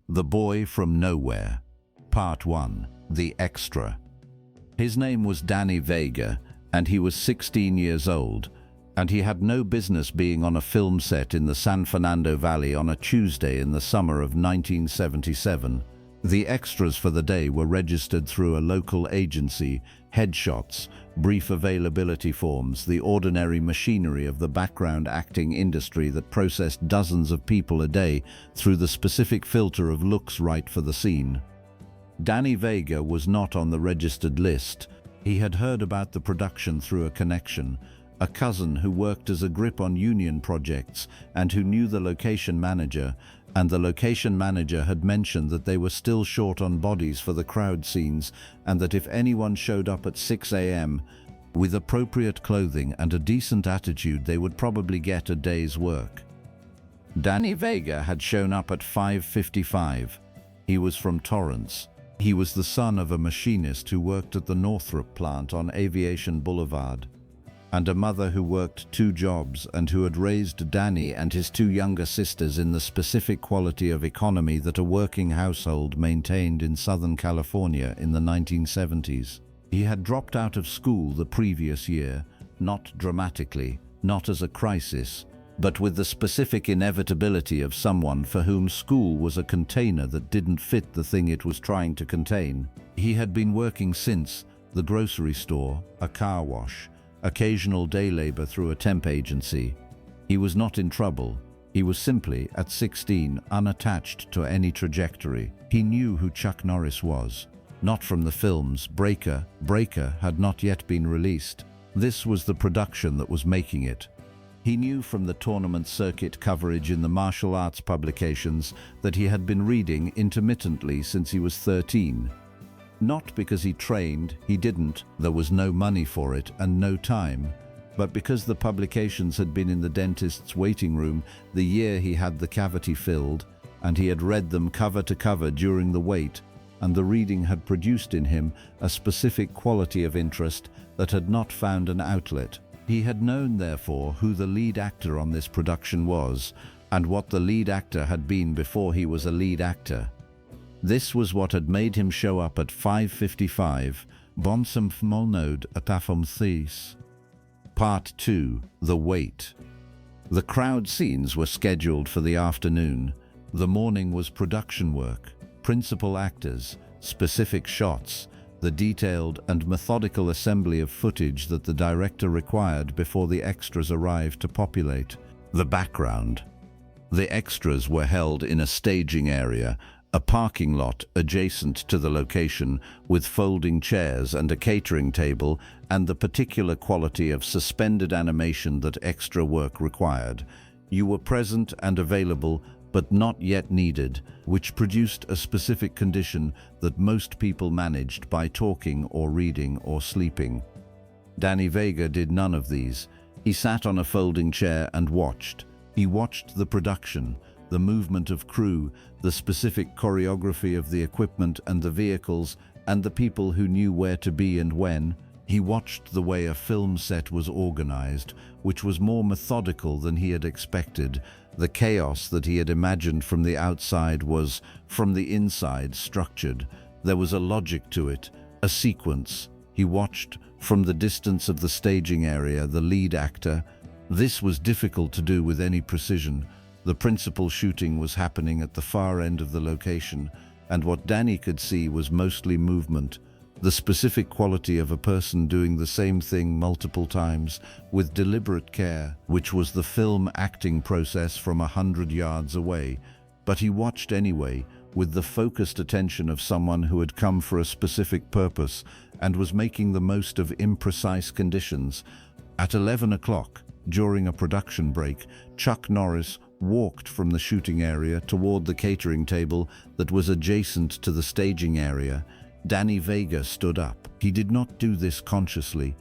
The Boy from Nowhere. Part 1. The Extra. His name was Danny Vega, and he was 16 years old, and he had no business being on a film set in the San Fernando Valley on a Tuesday in the summer of 1977. The extras for the day were registered through a local agency, headshots, brief availability forms, the ordinary machinery of the background acting industry that processed dozens of people a day through the specific filter of looks right for the scene. Danny Vega was not on the registered list. He had heard about the production through a connection, a cousin who worked as a grip on union projects and who knew the location manager, and the location manager had mentioned that they were still short on bodies for the crowd scenes and that if anyone showed up at 6 a.m. with appropriate clothing and a decent attitude, they would probably get a day's work. Danny Vega had shown up at 5:55. He was from Torrance. He was the son of a machinist who worked at the Northrop plant on Aviation Boulevard, and a mother who worked 2 jobs and who had raised Danny and his 2 younger sisters in the specific quality of economy that a working household maintained in Southern California in the 1970s. He had dropped out of school the previous year, not dramatically, not as a crisis, but with the specific inevitability of someone for whom school was a container that didn't fit the thing it was trying to contain. He had been working since the grocery store, a car wash, occasional day labor through a temp agency. He was not in trouble. He was simply, at 16, unattached to any trajectory. He knew who Chuck Norris was. Not from the films. Breaker had not yet been released. This was the production that was making it. He knew from the tournament circuit coverage in the martial arts publications that he had been reading intermittently since he was 13. Not because he trained, he didn't, there was no money for it and no time, but because the publications had been in the dentist's waiting room the year he had the cavity filled, and he had read them cover to cover during the wait, and the reading had produced in him a specific quality of interest that had not found an outlet. He had known, therefore, who the lead actor on this production was, and what the lead actor had been before he was a lead actor. This was what had made him show up at 5:55, Bonsam Fmolnode Atafom Thais. Part 2. The Wait. The crowd scenes were scheduled for the afternoon. The morning was production work, principal actors, specific shots, the detailed and methodical assembly of footage that the director required before the extras arrived to populate the background. The extras were held in a staging area, a parking lot adjacent to the location, with folding chairs and a catering table and the particular quality of suspended animation that extra work required. You were present and available, but not yet needed, which produced a specific condition that most people managed by talking or reading or sleeping. Danny Vega did none of these. He sat on a folding chair and watched. He watched the production, the movement of crew, the specific choreography of the equipment and the vehicles, and the people who knew where to be and when. He watched the way a film set was organized, which was more methodical than he had expected. The chaos that he had imagined from the outside was, from the inside, structured. There was a logic to it, a sequence. He watched, from the distance of the staging area, the lead actor. This was difficult to do with any precision. The principal shooting was happening at the far end of the location, and what Danny could see was mostly movement, the specific quality of a person doing the same thing multiple times with deliberate care, which was the film acting process from 100 yards away. But he watched anyway, with the focused attention of someone who had come for a specific purpose and was making the most of imprecise conditions. At 11 o'clock, during a production break, Chuck Norris walked from the shooting area toward the catering table that was adjacent to the staging area. Danny Vega stood up. He did not do this consciously.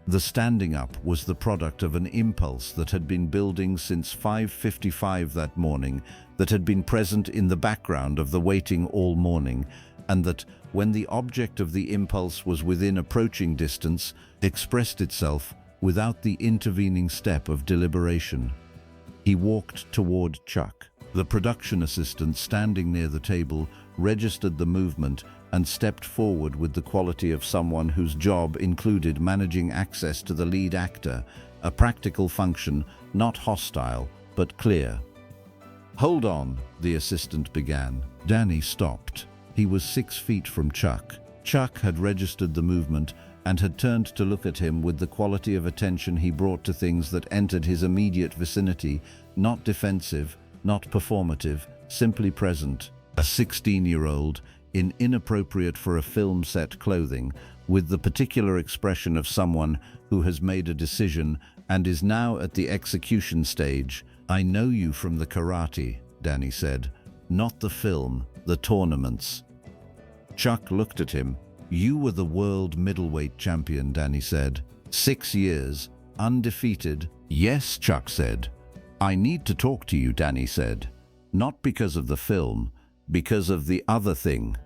The standing up was the product of an impulse that had been building since 5:55 that morning, that had been present in the background of the waiting all morning, and that, when the object of the impulse was within approaching distance, expressed itself without the intervening step of deliberation. He walked toward Chuck. The production assistant standing near the table registered the movement and stepped forward with the quality of someone whose job included managing access to the lead actor, a practical function, not hostile, but clear. "Hold on," the assistant began. Danny stopped. He was 6 feet from Chuck. Chuck had registered the movement and had turned to look at him with the quality of attention he brought to things that entered his immediate vicinity, not defensive, not performative, simply present. A 16-year-old, in inappropriate for a film set clothing, with the particular expression of someone who has made a decision and is now at the execution stage. "I know you from the karate," Danny said. "Not the film, the tournaments." Chuck looked at him. "You were the world middleweight champion," Danny said. 6 years, undefeated." "Yes," Chuck said. "I need to talk to you," Danny said. "Not because of the film, because of the other thing."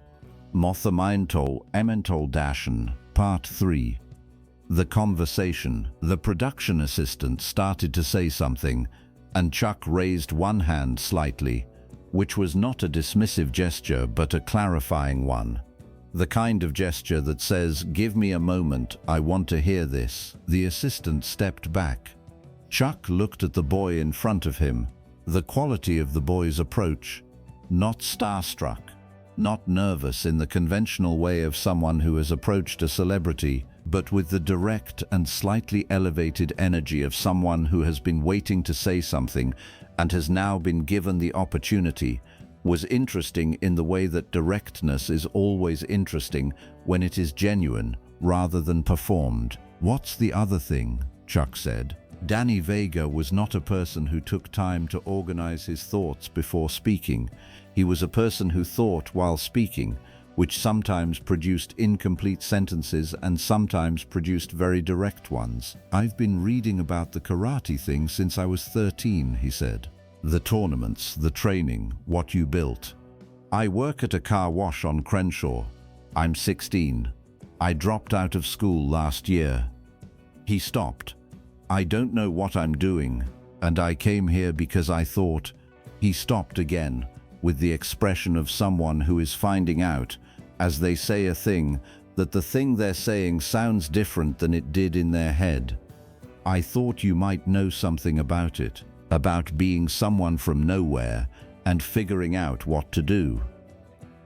Mothamaintol Ementol Dashen, Part 3. The conversation. The production assistant started to say something, and Chuck raised one hand slightly, which was not a dismissive gesture but a clarifying one. The kind of gesture that says, "Give me a moment, I want to hear this." The assistant stepped back. Chuck looked at the boy in front of him. The quality of the boy's approach, not starstruck, not nervous in the conventional way of someone who has approached a celebrity, but with the direct and slightly elevated energy of someone who has been waiting to say something and has now been given the opportunity, was interesting in the way that directness is always interesting when it is genuine rather than performed. "What's the other thing?" Chuck said. Danny Vega was not a person who took time to organize his thoughts before speaking. He was a person who thought while speaking, which sometimes produced incomplete sentences and sometimes produced very direct ones. "I've been reading about the karate thing since I was 13, he said. "The tournaments, the training, what you built. I work at a car wash on Crenshaw. I'm 16. I dropped out of school last year." He stopped. "I don't know what I'm doing, and I came here because I thought..." He stopped again, with the expression of someone who is finding out, as they say a thing, that the thing they're saying sounds different than it did in their head. "I thought you might know something about it, about being someone from nowhere and figuring out what to do."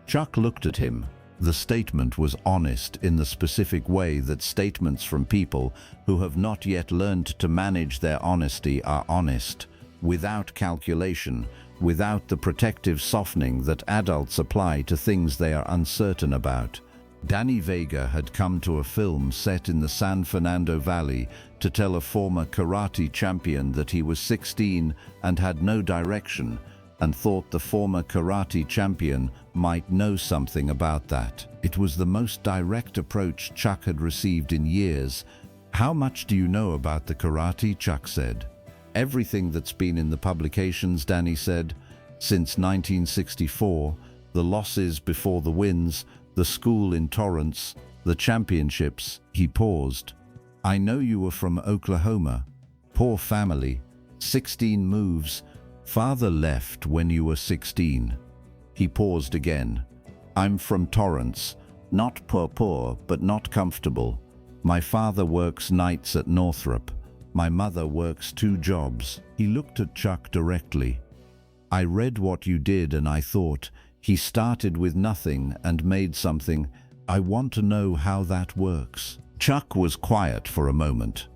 Chuck looked at him. The statement was honest in the specific way that statements from people who have not yet learned to manage their honesty are honest, without calculation, without the protective softening that adults apply to things they are uncertain about. Danny Vega had come to a film set in the San Fernando Valley to tell a former karate champion that he was 16 and had no direction, and thought the former karate champion might know something about that. It was the most direct approach Chuck had received in years. "How much do you know about the karate?" Chuck said. "Everything that's been in the publications," Danny said. "Since 1964, the losses before the wins, the school in Torrance, the championships." He paused. "I know you were from Oklahoma. Poor family. 16 moves. Father left when you were 16. He paused again. "I'm from Torrance. Not poor, but not comfortable. My father works nights at Northrop. My mother works 2 jobs. He looked at Chuck directly. "I read what you did and I thought, he started with nothing and made something. I want to know how that works." Chuck was quiet for a moment.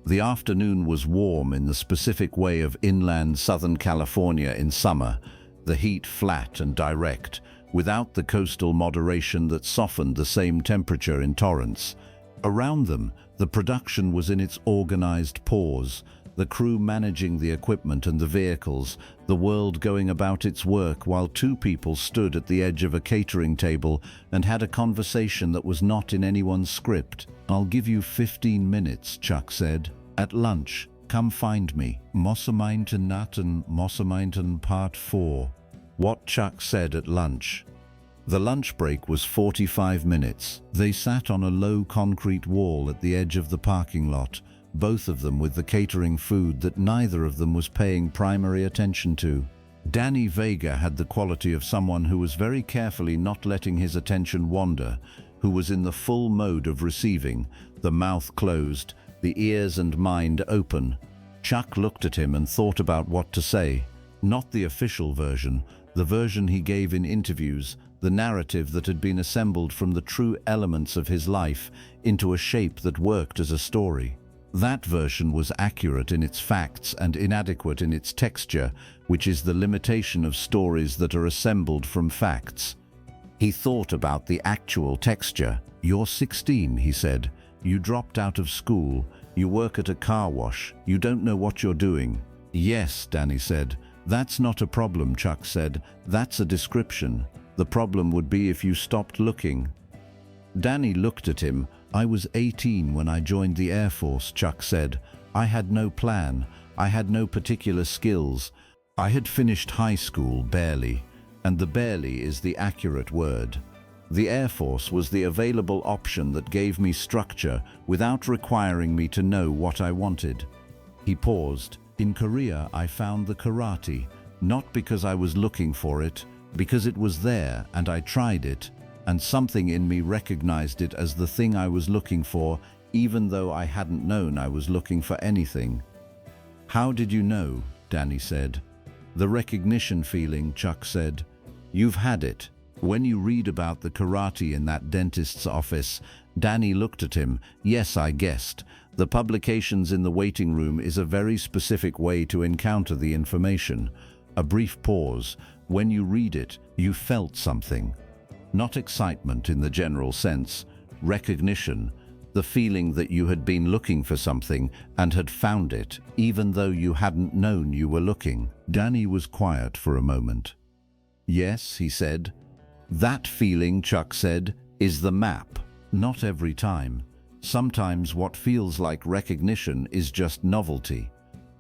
The afternoon was warm in the specific way of inland Southern California in summer, the heat flat and direct, without the coastal moderation that softened the same temperature in Torrance. Around them, the production was in its organized pause, the crew managing the equipment and the vehicles, the world going about its work while 2 people stood at the edge of a catering table and had a conversation that was not in anyone's script. "I'll give you 15 minutes, Chuck said. "At lunch, come find me." Mossamainton Part 4. What Chuck said at lunch. The lunch break was 45 minutes. They sat on a low concrete wall at the edge of the parking lot, both of them with the catering food that neither of them was paying primary attention to. Danny Vega had the quality of someone who was very carefully not letting his attention wander, who was in the full mode of receiving, the mouth closed, the ears and mind open. Chuck looked at him and thought about what to say. Not the official version, the version he gave in interviews, the narrative that had been assembled from the true elements of his life into a shape that worked as a story. That version was accurate in its facts and inadequate in its texture, which is the limitation of stories that are assembled from facts. He thought about the actual texture. "You're 16, he said. You dropped out of school. You work at a car wash. You don't know what you're doing." "Yes," Danny said. "That's not a problem," Chuck said. "That's a description. The problem would be if you stopped looking." Danny looked at him. "I was 18 when I joined the Air Force," Chuck said. "I had no plan. I had no particular skills. I had finished high school barely, and the barely is the accurate word. The Air Force was the available option that gave me structure without requiring me to know what I wanted." He paused. "In Korea, I found the karate, not because I was looking for it, because it was there and I tried it, and something in me recognized it as the thing I was looking for, even though I hadn't known I was looking for anything." "How did you know?" Danny said. "The recognition feeling," Chuck said. "You've had it. When you read about the karate in that dentist's office." Danny looked at him. "Yes, I guessed. The publications in the waiting room is a very specific way to encounter the information." A brief pause. "When you read it, you felt something. Not excitement in the general sense, recognition, the feeling that you had been looking for something and had found it, even though you hadn't known you were looking." Danny was quiet for a moment. "Yes," he said. "That feeling," Chuck said, "is the map. Not every time. Sometimes what feels like recognition is just novelty.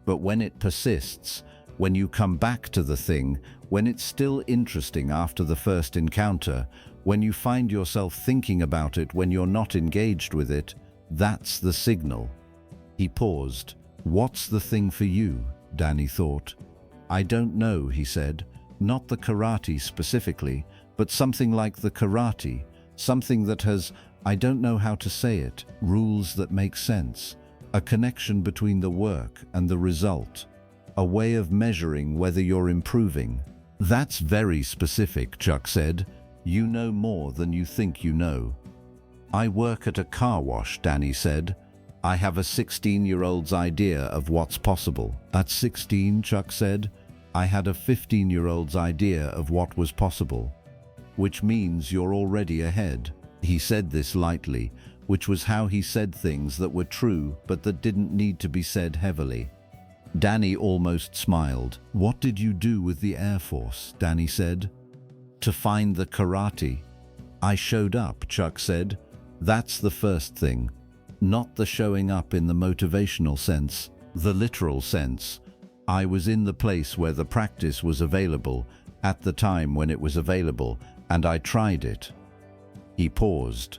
But when it persists, when you come back to the thing, when it's still interesting after the first encounter, when you find yourself thinking about it when you're not engaged with it, that's the signal." He paused. "What's the thing for you?" Danny thought. "I don't know," he said. "Not the karate specifically, but something like the karate, something that has, I don't know how to say it, rules that make sense, a connection between the work and the result, a way of measuring whether you're improving." "That's very specific," Chuck said. "You know more than you think you know." "I work at a car wash," Danny said. "I have a 16-year-old's idea of what's possible." "At 16, Chuck said, I had a 15-year-old's idea of what was possible." "Which means you're already ahead." He said this lightly, which was how he said things that were true but that didn't need to be said heavily. Danny almost smiled. "What did you do with the Air Force?" Danny said. "To find the karate. I showed up," Chuck said. "That's the first thing. Not the showing up in the motivational sense, the literal sense. I was in the place where the practice was available, at the time when it was available, and I tried it." He paused.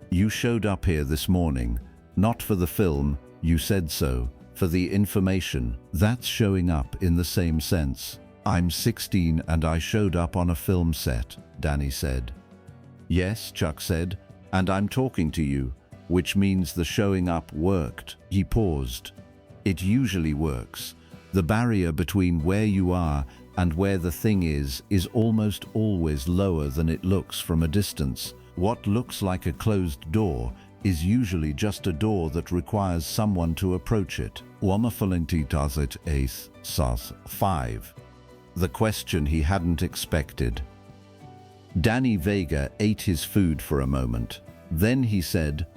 "You showed up here this morning, not for the film, you said so, for the information. That's showing up in the same sense." "I'm 16 and I showed up on a film set," Danny said. "Yes," Chuck said, "and I'm talking to you, which means the showing up worked." He paused. "It usually works. The barrier between where you are and where the thing is almost always lower than it looks from a distance. What looks like a closed door is usually just a door that requires someone to approach it." Wamafalinti Ace Sas 5. The question he hadn't expected. Danny Vega ate his food for a moment. Then he said,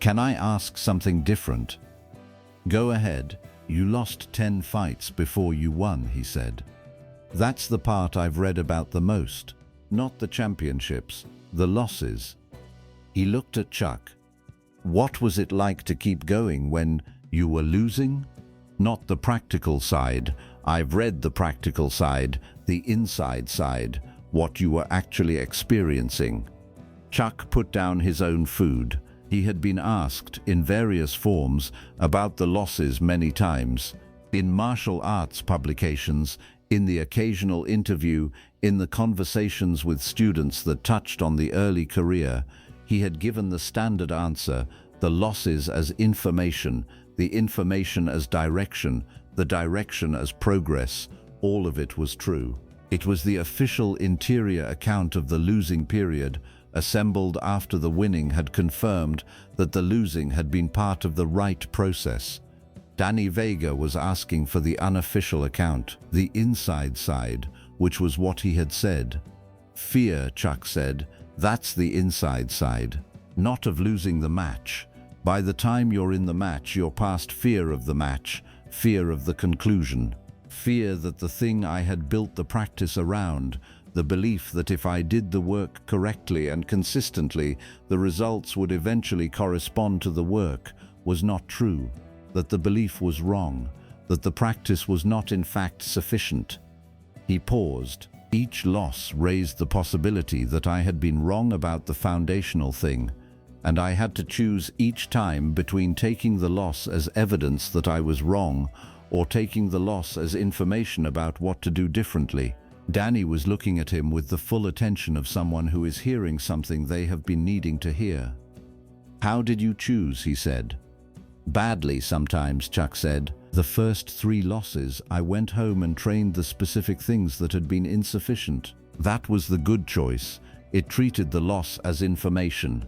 "Can I ask something different?" "Go ahead. You lost 10 fights before you won," he said. "That's the part I've read about the most. Not the championships, the losses." He looked at Chuck. "What was it like to keep going when you were losing?" "Not the practical side. I've read the practical side, the inside side, what you were actually experiencing." Chuck put down his own food. He had been asked, in various forms, about the losses many times. In martial arts publications, In the occasional interview, in the conversations with students that touched on the early career, he had given the standard answer: the losses as information, the information as direction, the direction as progress. All of it was true. It was the official interior account of the losing period, assembled after the winning had confirmed that the losing had been part of the right process. Danny Vega was asking for the unofficial account, the inside side, which was what he had said. Fear, Chuck said, that's the inside side. Not of losing the match. By the time you're in the match, you're past fear of the match, fear of the conclusion. Fear that the thing I had built the practice around, the belief that if I did the work correctly and consistently, the results would eventually correspond to the work, was not true. That the belief was wrong, that the practice was not in fact sufficient. He paused. Each loss raised the possibility that I had been wrong about the foundational thing, and I had to choose each time between taking the loss as evidence that I was wrong or taking the loss as information about what to do differently. Danny was looking at him with the full attention of someone who is hearing something they have been needing to hear. "How did you choose?" he said. "Badly sometimes," Chuck said. "The first 3 losses, I went home and trained the specific things that had been insufficient. That was the good choice. It treated the loss as information.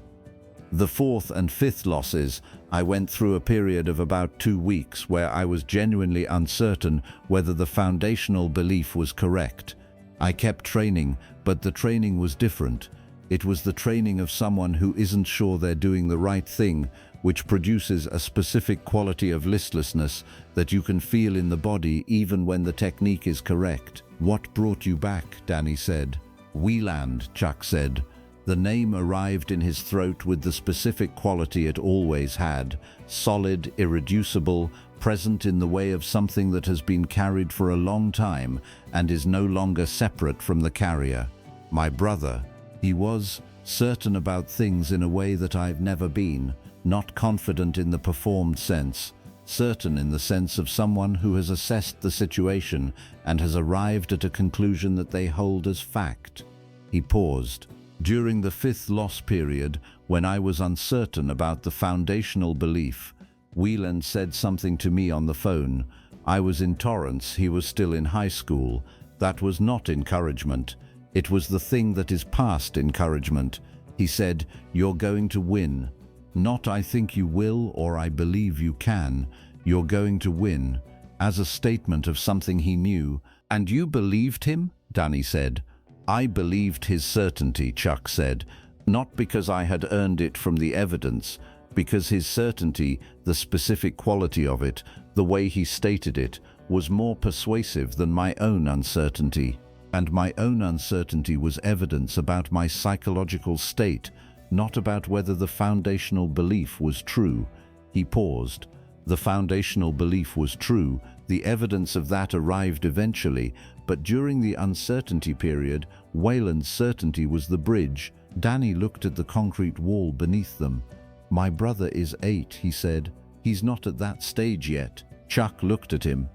The 4th and 5th losses, I went through a period of about 2 weeks where I was genuinely uncertain whether the foundational belief was correct. I kept training, but the training was different. It was the training of someone who isn't sure they're doing the right thing, which produces a specific quality of listlessness that you can feel in the body even when the technique is correct." "What brought you back?" Danny said. "Wieland," Chuck said. The name arrived in his throat with the specific quality it always had: solid, irreducible, present in the way of something that has been carried for a long time and is no longer separate from the carrier. "My brother. He was certain about things in a way that I've never been. Not confident in the performed sense, certain in the sense of someone who has assessed the situation and has arrived at a conclusion that they hold as fact." He paused. "During the 5th loss period, when I was uncertain about the foundational belief, Wieland said something to me on the phone. I was in Torrance, he was still in high school. That was not encouragement. It was the thing that is past encouragement. He said, 'You're going to win.' Not 'I think you will' or 'I believe you can.' 'You're going to win,' as a statement of something he knew." "And you believed him?" Danny said. "I believed his certainty," Chuck said, "not because I had earned it from the evidence, because his certainty, the specific quality of it, the way he stated it, was more persuasive than my own uncertainty. And my own uncertainty was evidence about my psychological state, not about whether the foundational belief was true." He paused. "The foundational belief was true. The evidence of that arrived eventually, but during the uncertainty period, Wieland's certainty was the bridge." Danny looked at the concrete wall beneath them. "My brother is 8, he said. "He's not at that stage yet." Chuck looked at him.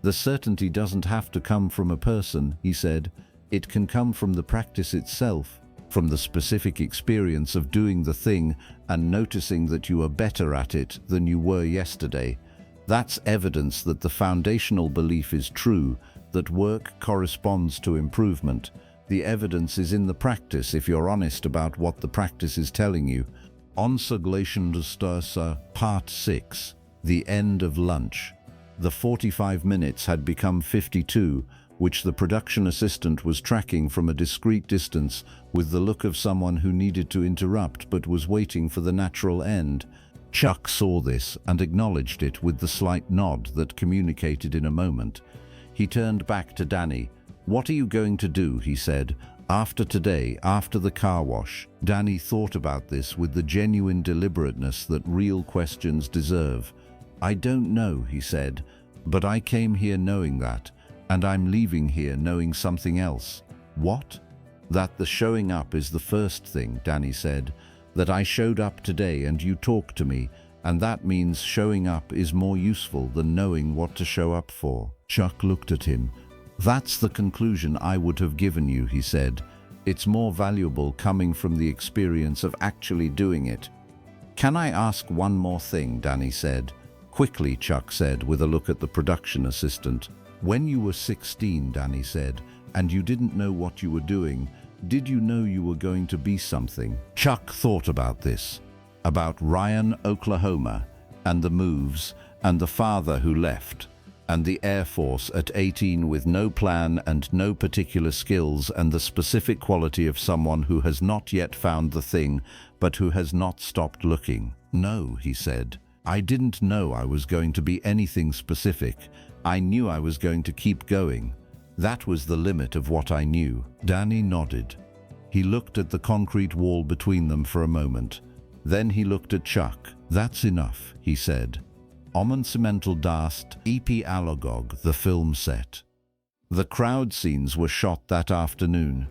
"The certainty doesn't have to come from a person," he said. "It can come from the practice itself, from the specific experience of doing the thing and noticing that you are better at it than you were yesterday. That's evidence that the foundational belief is true, that work corresponds to improvement. The evidence is in the practice if you're honest about what the practice is telling you." Onsaglation Distursa, Part 6. The End of Lunch. The 45 minutes had become 52, which the production assistant was tracking from a discreet distance with the look of someone who needed to interrupt but was waiting for the natural end. Chuck saw this and acknowledged it with the slight nod that communicated in a moment. He turned back to Danny. "What are you going to do?" he said. "After today, after the car wash." Danny thought about this with the genuine deliberateness that real questions deserve. "I don't know," he said, "but I came here knowing that. And I'm leaving here knowing something else." "What?" "That the showing up is the first thing," Danny said. "That I showed up today and you talked to me, and that means showing up is more useful than knowing what to show up for." Chuck looked at him. "That's the conclusion I would have given you," he said. "It's more valuable coming from the experience of actually doing it." "Can I ask one more thing?" Danny said. "Quickly," Chuck said with a look at the production assistant. "When you were 16, Danny said, and you didn't know what you were doing, did you know you were going to be something?" Chuck thought about this, about Ryan, Oklahoma, and the moves, and the father who left, and the Air Force at 18 with no plan and no particular skills, and the specific quality of someone who has not yet found the thing, but who has not stopped looking. "No," he said. "I didn't know I was going to be anything specific. I knew I was going to keep going. That was the limit of what I knew." Danny nodded. He looked at the concrete wall between them for a moment. Then he looked at Chuck. "That's enough," he said. Cemental Dast, EP Alagog, the film set. The crowd scenes were shot that afternoon.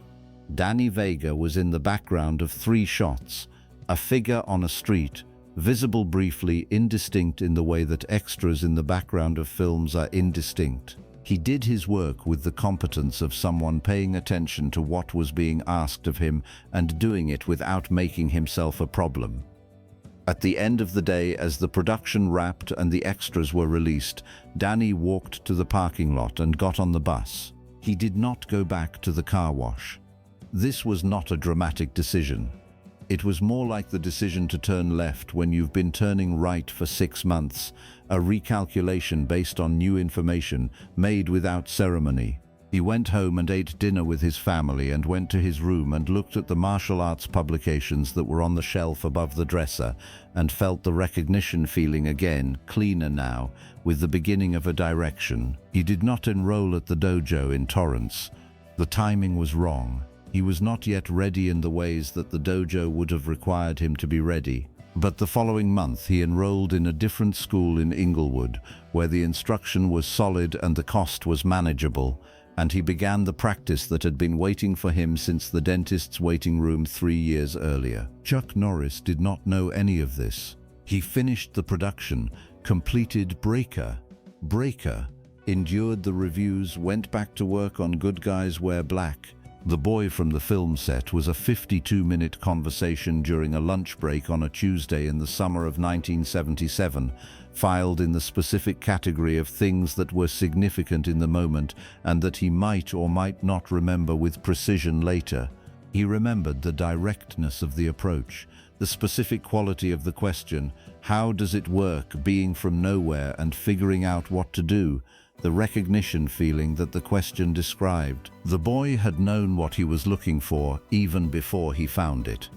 Danny Vega was in the background of 3 shots, a figure on a street, visible briefly, indistinct in the way that extras in the background of films are indistinct. He did his work with the competence of someone paying attention to what was being asked of him and doing it without making himself a problem. At the end of the day, as the production wrapped and the extras were released, Danny walked to the parking lot and got on the bus. He did not go back to the car wash. This was not a dramatic decision. It was more like the decision to turn left when you've been turning right for 6 months, a recalculation based on new information, made without ceremony. He went home and ate dinner with his family and went to his room and looked at the martial arts publications that were on the shelf above the dresser and felt the recognition feeling again, cleaner now, with the beginning of a direction. He did not enroll at the dojo in Torrance. The timing was wrong. He was not yet ready in the ways that the dojo would have required him to be ready. But the following month he enrolled in a different school in Inglewood, where the instruction was solid and the cost was manageable, and he began the practice that had been waiting for him since the dentist's waiting room 3 years earlier. Chuck Norris did not know any of this. He finished the production, completed Breaker, endured the reviews, went back to work on Good Guys Wear Black. The boy from the film set was a 52-minute conversation during a lunch break on a Tuesday in the summer of 1977, filed in the specific category of things that were significant in the moment and that he might or might not remember with precision later. He remembered the directness of the approach, the specific quality of the question, how does it work, being from nowhere and figuring out what to do, the recognition feeling that the question described. The boy had known what he was looking for even before he found it.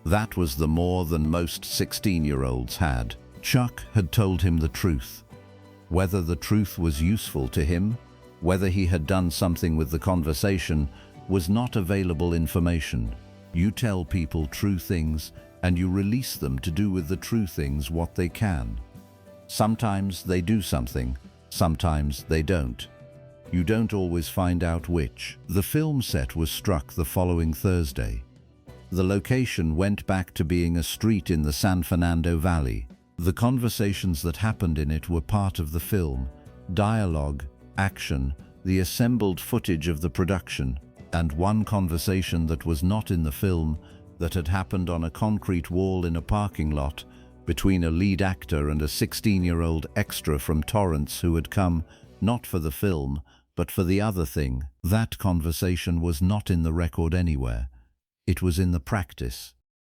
That was the more than most 16-year-olds had. Chuck had told him the truth. Whether the truth was useful to him, whether he had done something with the conversation, was not available information. You tell people true things and you release them to do with the true things what they can. Sometimes they do something, sometimes they don't. You don't always find out which. The film set was struck the following Thursday. The location went back to being a street in the San Fernando Valley. The conversations that happened in it were part of the film, dialogue, action, the assembled footage of the production, and one conversation that was not in the film that had happened on a concrete wall in a parking lot between a lead actor and a 16-year-old extra from Torrance who had come, not for the film, but for the other thing. That conversation was not in the record anywhere. It was in the practice.